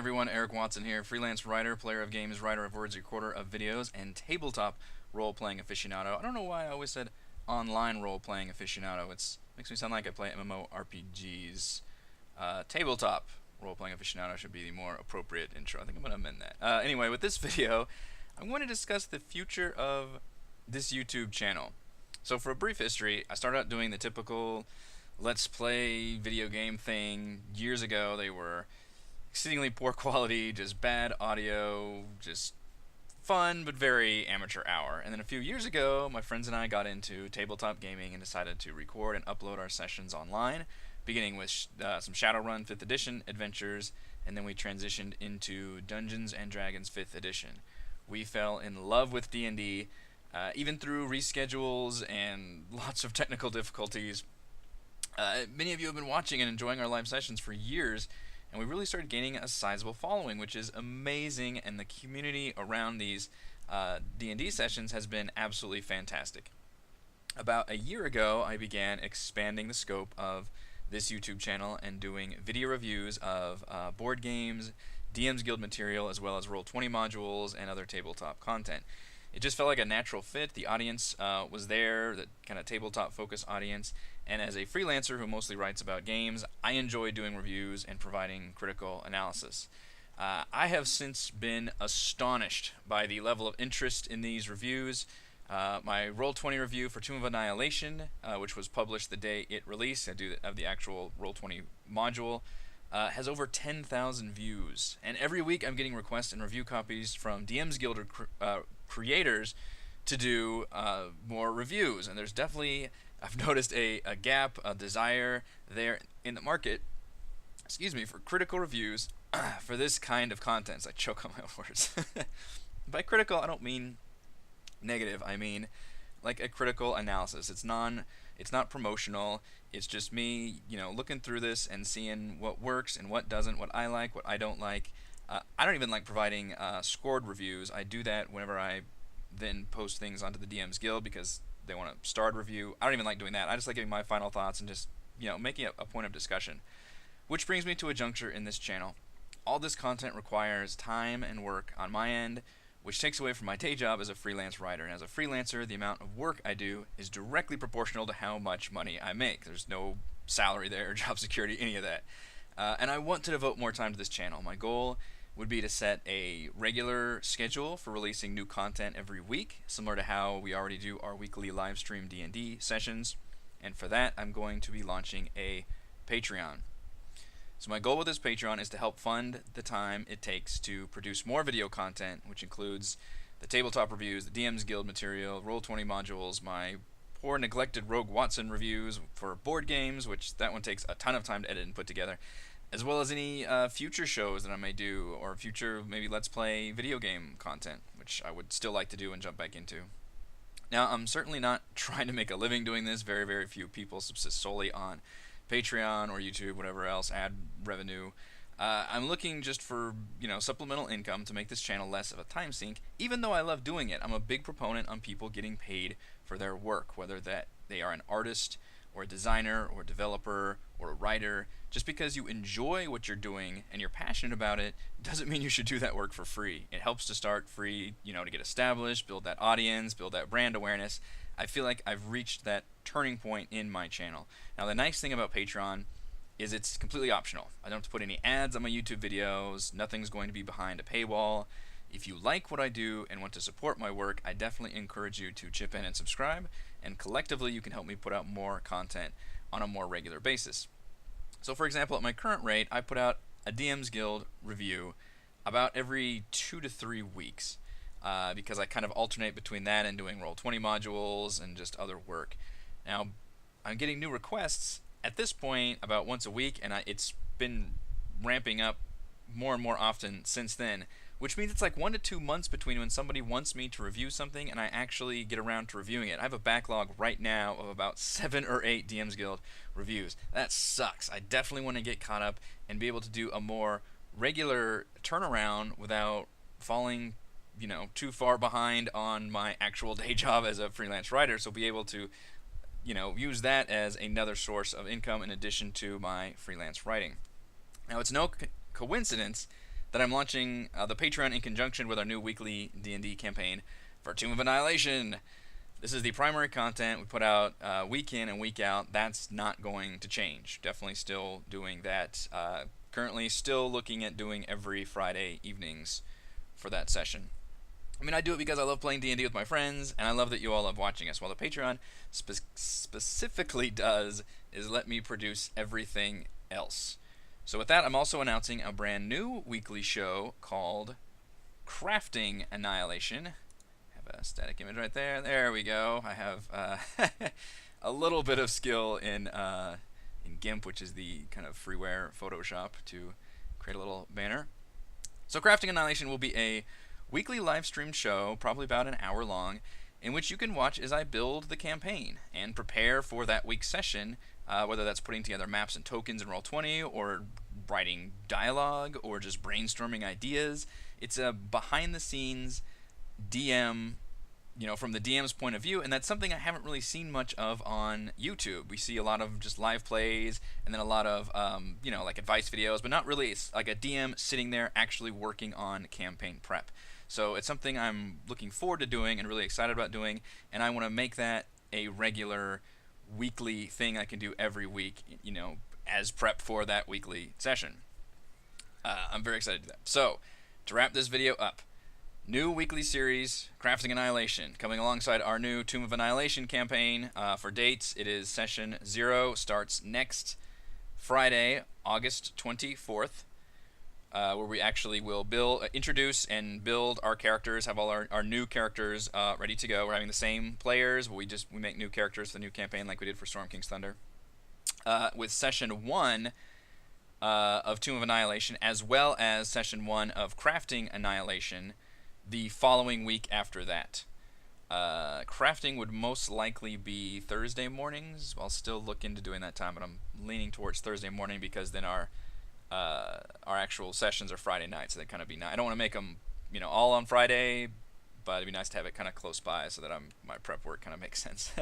everyone, Eric Watson here, freelance writer, player of games, writer of words, recorder of videos, and tabletop role-playing aficionado. I don't know why I always said online role-playing aficionado. It makes me sound like I play MMORPGs. Tabletop role-playing aficionado should be the more appropriate intro. I think I'm going to amend that. Anyway, with this video, I'm going to discuss the future of this YouTube channel. So for a brief history, I started out doing the typical let's play video game thing. Years ago, they were exceedingly poor quality, just bad audio, just fun but very amateur hour. And then a few years ago, my friends and I got into tabletop gaming and decided to record and upload our sessions online, beginning with some Shadowrun 5th edition adventures, and then we transitioned into Dungeons & Dragons 5th edition. We fell in love with D&D, even through reschedules and lots of technical difficulties. Many of you have been watching and enjoying our live sessions for years, and we really started gaining a sizable following, which is amazing, and the community around these D&D sessions has been absolutely fantastic. About a year ago, I began expanding the scope of this YouTube channel and doing video reviews of board games, DM's Guild material, as well as Roll20 modules and other tabletop content. It just felt like a natural fit. The audience was there, the kind of tabletop focused audience, and as a freelancer who mostly writes about games, I enjoy doing reviews and providing critical analysis. I have since been astonished by the level of interest in these reviews. My Roll20 review for Tomb of Annihilation, which was published the day it released, I do have the actual Roll20 module, has over 10,000 views. And every week I'm getting requests and review copies from DM's Guild creators to do more reviews. And there's definitely, I've noticed a gap, a desire there in the market, for critical reviews for this kind of content. I choke on my words. By critical, I don't mean negative. I mean like a critical analysis. It's not promotional. It's just me, looking through this and seeing what works and what doesn't, what I like, what I don't like. I don't even like providing scored reviews. I do that whenever I then post things onto the DM's Guild because they want a starred review. I don't even like doing that. I just like giving my final thoughts and just, making a point of discussion. Which brings me to a juncture in this channel. All this content requires time and work on my end, which takes away from my day job as a freelance writer. And as a freelancer, the amount of work I do is directly proportional to how much money I make. There's no salary there, job security, any of that. And I want to devote more time to this channel. My goal would be to set a regular schedule for releasing new content every week, similar to how we already do our weekly live stream D&D sessions. And for that, I'm going to be launching a Patreon. So my goal with this Patreon is to help fund the time it takes to produce more video content, which includes the tabletop reviews, the DM's Guild material, Roll20 modules, my poor neglected Rogue Watson reviews for board games, which that one takes a ton of time to edit and put together, as well as any future shows that I may do, or future maybe Let's Play video game content, which I would still like to do and jump back into. Now, I'm certainly not trying to make a living doing this. Very, very few people subsist solely on Patreon or YouTube, whatever else, ad revenue. I'm looking just for, supplemental income to make this channel less of a time sink, even though I love doing it. I'm a big proponent on people getting paid for their work, whether that they are an artist or a designer or a developer or a writer. Just because you enjoy what you're doing and you're passionate about it doesn't mean you should do that work for free. It helps to start free, to get established, build that audience, build that brand awareness. I feel like I've reached that turning point in my channel. Now, the nice thing about Patreon is it's completely optional. I don't have to put any ads on my YouTube videos. Nothing's going to be behind a paywall. If you like what I do and want to support my work, I definitely encourage you to chip in and subscribe, and collectively you can help me put out more content on a more regular basis. So for example, at my current rate, I put out a DM's Guild review about every 2 to 3 weeks. Because I kind of alternate between that and doing Roll20 modules and just other work. Now, I'm getting new requests at this point about once a week, and it's been ramping up more and more often since then, which means it's like 1 to 2 months between when somebody wants me to review something and I actually get around to reviewing it. I have a backlog right now of about 7 or 8 DM's Guild reviews. That sucks. I definitely want to get caught up and be able to do a more regular turnaround without falling too far behind on my actual day job as a freelance writer, so be able to, use that as another source of income in addition to my freelance writing. Now, it's no coincidence that I'm launching the Patreon in conjunction with our new weekly D&D campaign for Tomb of Annihilation. This is the primary content we put out week in and week out. That's not going to change. Definitely still doing that. Currently still looking at doing every Friday evenings for that session. I mean, I do it because I love playing D&D with my friends, and I love that you all love watching us. Well, the Patreon specifically does is let me produce everything else. So with that, I'm also announcing a brand new weekly show called Crafting Annihilation. I have a static image right there. There we go. I have a little bit of skill in GIMP, which is the kind of freeware Photoshop, to create a little banner. So Crafting Annihilation will be a weekly live streamed show, probably about an hour long, in which you can watch as I build the campaign and prepare for that week's session, whether that's putting together maps and tokens in Roll20, or writing dialogue, or just brainstorming ideas. It's a behind-the-scenes DM, from the DM's point of view, and that's something I haven't really seen much of on YouTube. We see a lot of just live plays, and then a lot of, like advice videos, but not really like a DM sitting there actually working on campaign prep. So it's something I'm looking forward to doing and really excited about doing, and I want to make that a regular weekly thing I can do every week, as prep for that weekly session. I'm very excited to do that. So, to wrap this video up, new weekly series, Crafting Annihilation, coming alongside our new Tomb of Annihilation campaign. For dates, it is session 0, starts next Friday, August 24th. Where we actually will introduce and build our characters, have all our new characters ready to go. We're having the same players, but we make new characters for the new campaign like we did for Storm King's Thunder. With Session 1 of Tomb of Annihilation, as well as Session 1 of Crafting Annihilation the following week after that. Crafting would most likely be Thursday mornings. I'll still look into doing that time, but I'm leaning towards Thursday morning because then our actual sessions are Friday night, so they kind of be nice. I don't want to make them, all on Friday, but it'd be nice to have it kind of close by so that my prep work kind of makes sense.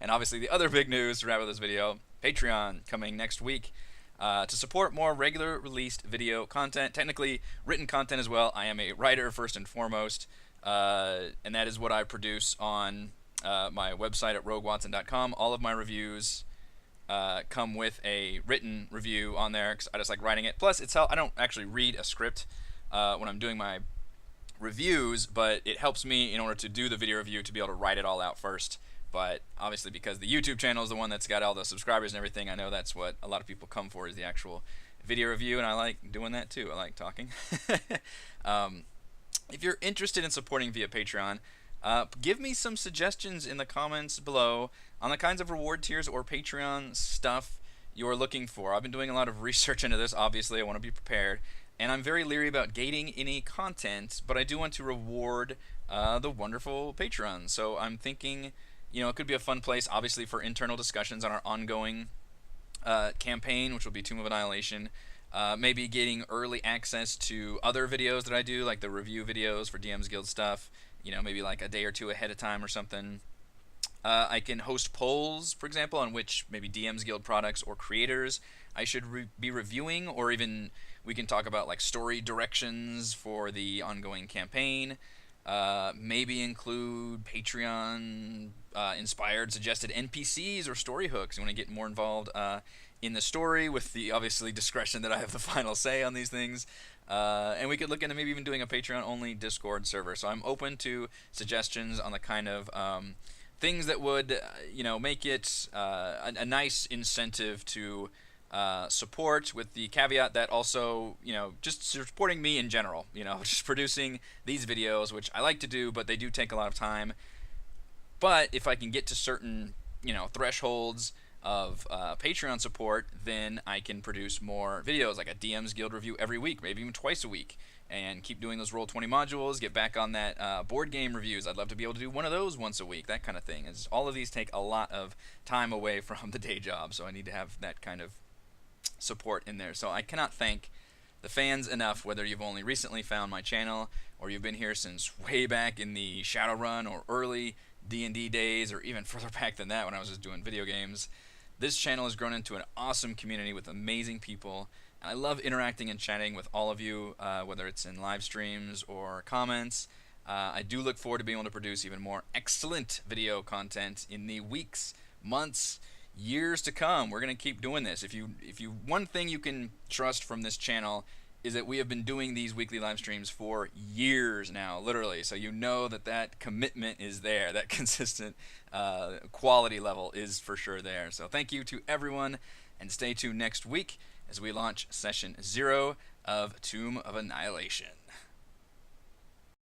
And obviously, the other big news to wrap up this video: Patreon coming next week to support more regular released video content, technically written content as well. I am a writer first and foremost, and that is what I produce on my website at roguewatson.com. All of my reviews come with a written review on there because I just like writing it. Plus, I don't actually read a script when I'm doing my reviews, but it helps me in order to do the video review to be able to write it all out first. But obviously, because the YouTube channel is the one that's got all the subscribers and everything, I know that's what a lot of people come for, is the actual video review, and I like doing that too. I like talking. If you're interested in supporting via Patreon, give me some suggestions in the comments below on the kinds of reward tiers or Patreon stuff you're looking for. I've been doing a lot of research into this. Obviously, I want to be prepared, and I'm very leery about gating any content, but I do want to reward the wonderful Patreon. So I'm thinking, it could be a fun place, obviously, for internal discussions on our ongoing campaign, which will be Tomb of Annihilation. Maybe getting early access to other videos that I do, like the review videos for DM's Guild stuff, maybe like a day or two ahead of time or something. I can host polls, for example, on which maybe DM's Guild products or creators I should be reviewing, or even we can talk about like story directions for the ongoing campaign. Maybe include Patreon inspired suggested NPCs or story hooks. You want to get more involved in the story, with the obviously discretion that I have the final say on these things. And we could look into maybe even doing a Patreon only Discord server. So I'm open to suggestions on the kind of things that would make it a nice incentive to support, with the caveat that also, just supporting me in general, just producing these videos, which I like to do, but they do take a lot of time. But if I can get to certain, thresholds of Patreon support, then I can produce more videos, like a DM's Guild review every week, maybe even twice a week, and keep doing those Roll20 modules, get back on that board game reviews. I'd love to be able to do one of those once a week, that kind of thing. All of these take a lot of time away from the day job, so I need to have that kind of support in there. So I cannot thank the fans enough, whether you've only recently found my channel or you've been here since way back in the Shadowrun or early D&D days, or even further back than that when I was just doing video games. This channel has grown into an awesome community with amazing people And I love interacting and chatting with all of you, whether it's in live streams or comments. I do look forward to being able to produce even more excellent video content in the weeks, months, years to come. We're gonna keep doing this. If you one thing you can trust from this channel is that we have been doing these weekly live streams for years now, literally. So you know that that commitment is there, that consistent quality level is for sure there. So thank you to everyone, and stay tuned next week as we launch session 0 of Tomb of Annihilation.